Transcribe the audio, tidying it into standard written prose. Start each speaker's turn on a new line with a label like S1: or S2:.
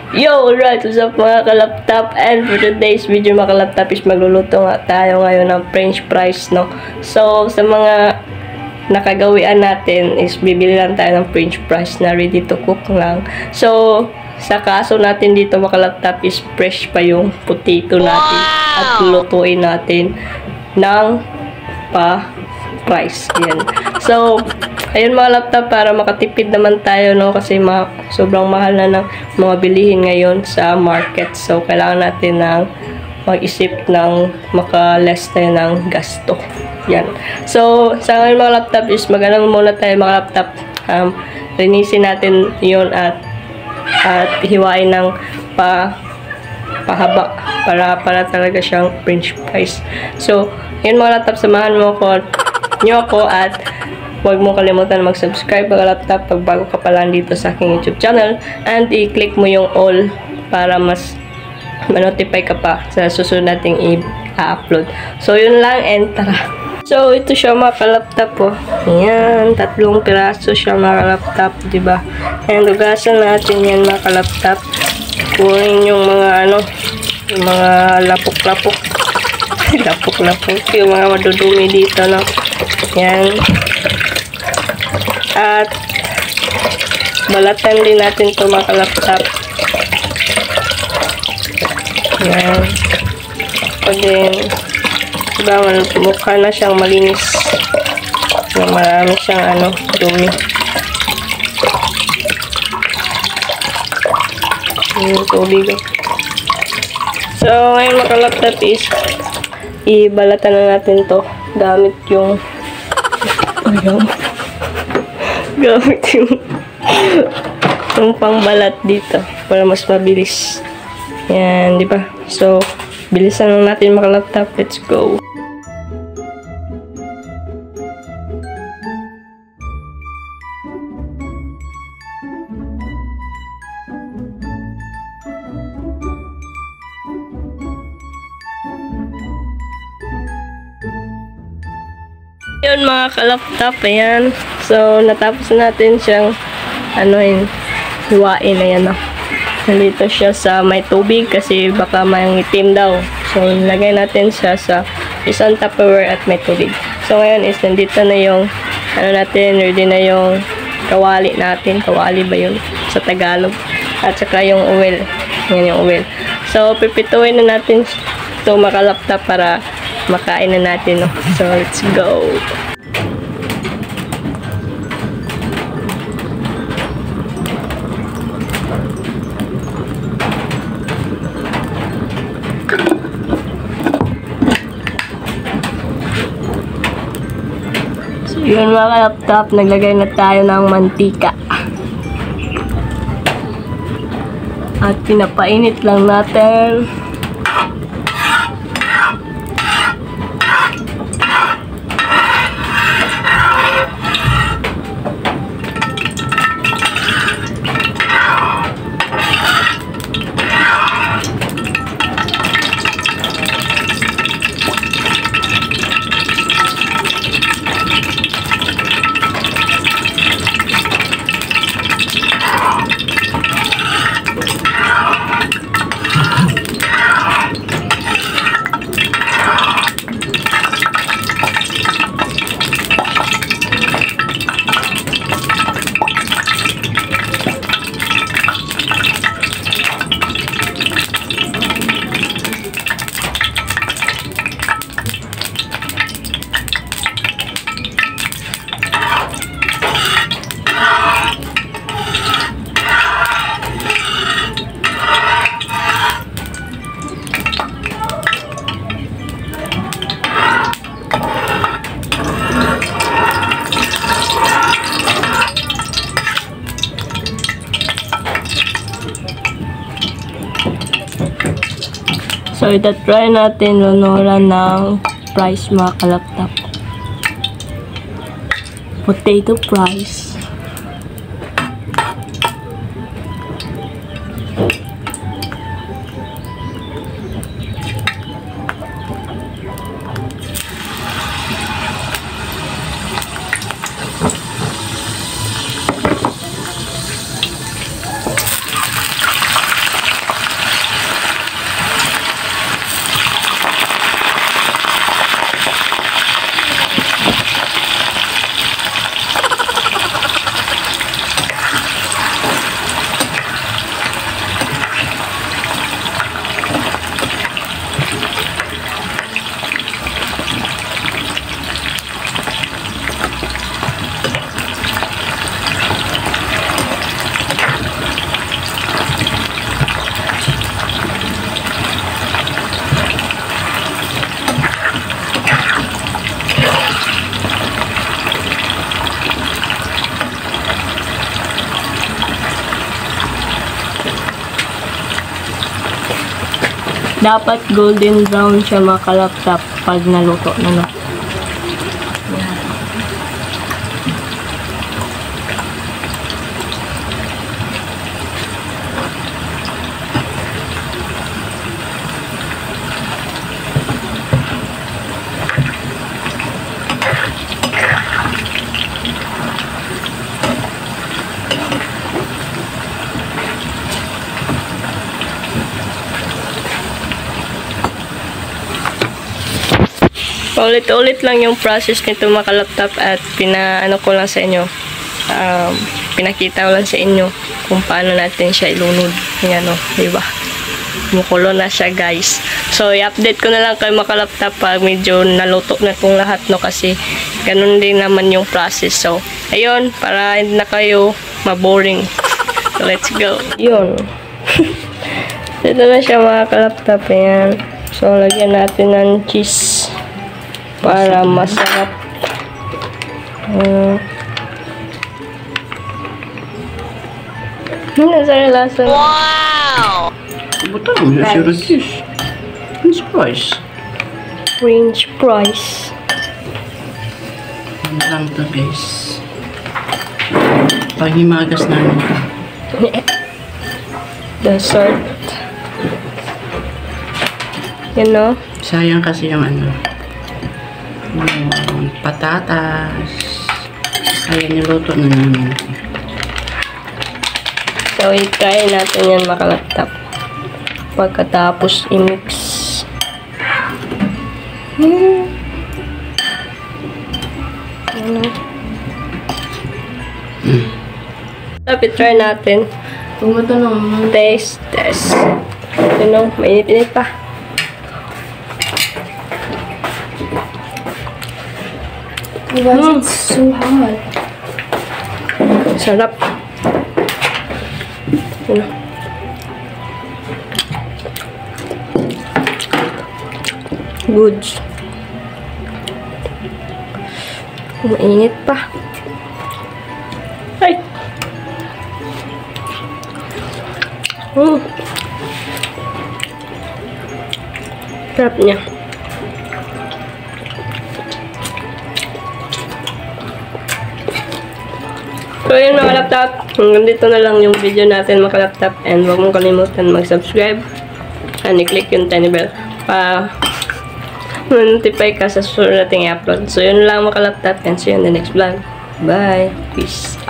S1: Yo, alright, what's up mga kalaptop? And for today's video mga kalaptop is magluluto nga tayo ngayon ng french fries, no? So, sa mga nakagawian natin is bibili lang tayo ng french fries na ready to cook lang. So, sa kaso natin dito mga kalaptop is fresh pa yung potato natin at lutuin natin ng fries. Yan. So, ayun mga laptop, para makatipid naman tayo, no, kasi sobrang mahal na ng mga bilihin ngayon sa market. So kailangan natin ng mag-isip ng maka-less tayo ng gasto. Yan. So sa ngayon mga laptop is magandang muna tayo mga laptop. Linisin natin yon at hiwain ng pahaba para talaga siyang french fries. So yun mga laptop, samahan mo ako at huwag mo kalimutan mag-subscribe mga laptop pag bago ka pa lang dito sa aking YouTube channel, and i-click mo yung all para mas ma-notify ka pa sa susunod nating i-upload. So yun lang, and tara. So ito siya mga kalaptop, oh. Ayan, 3 piraso siya mga kalaptop, diba? And ugasan natin yan mga kalaptop. Kunin yung mga yung mga lapok-lapok. Lapok-lapok, yung mga madudumi dito, no? Yan. At balatan din natin ito mga kalaptop. Yan. So din, diba, mukha na siyang malinis. Marami siyang dumi. Yung tubig. So ngayon mga kalaptop is ibalatan na natin to gamit yung gamit yung pangbalat dito para mas mabilis. Yan, di ba? So, bilisan lang natin mga laptop. Let's go. Yun mga kalaptop, ayan. So, natapos natin siyang hiwain, ayan na. Nandito siya sa may tubig kasi baka may itim daw. So, lagay natin siya sa isang Tupperware at may tubig. So, ngayon is nandito na yung natin, ready na yung kawali natin. Kawali ba yun sa Tagalog? At saka yung oil. Yan yung oil. So, pipituin na natin ito mga kalaptop para makain na natin, no? So, let's go. So, yun mga laptop, naglagay na tayo ng mantika. At pinapainit lang natin. So, itatry natin lunuran ng fries mga kalaptop. Potato fries. Dapat golden brown siya mga kalaptop pag naluto na, no? Paulit-ulit lang yung process nito mga kalaptop at pinaano ko lang sa inyo. Pinakita ko lang sa inyo kung paano natin siya ilunod. Yan o, diba? Kumukulo na siya guys. So, i-update ko na lang kayo mga kalaptop pag medyo naluto na itong lahat, no? Kasi ganun din naman yung process. So, ayun, para hindi na kayo maboring. So, let's go. Yun. Dito na siya mga kalaptop. Ayan. So, lagyan natin ng cheese para masarap. Nasarap lasa.
S2: Wow!
S3: Buto naman siya radish. French fries.
S1: French fries.
S3: Ano lang ito guys. Paghimagas namin ito.
S1: Dessert. You know?
S3: Sayang kasi yung ano. Yung patatas. Kaya niluto na namin.
S1: So, i-try natin yan mga kalaptop. Pagkatapos i-mix. Tapos i-try natin.
S3: Pumunta naman.
S1: Test. You know, mainit-init pa.
S2: Why is it so hot?
S1: Sarap. Ano? Goods. Mainit pa. Ay! Sarap niya. So yun mga laptop, hanggang dito na lang yung video natin mga laptop, and huwag mong kalimutan mag-subscribe and i-click yung tiny bell para notify ka sa susunod nating i-upload. So yun lang mga laptop, and see you in the next vlog. Bye! Peace!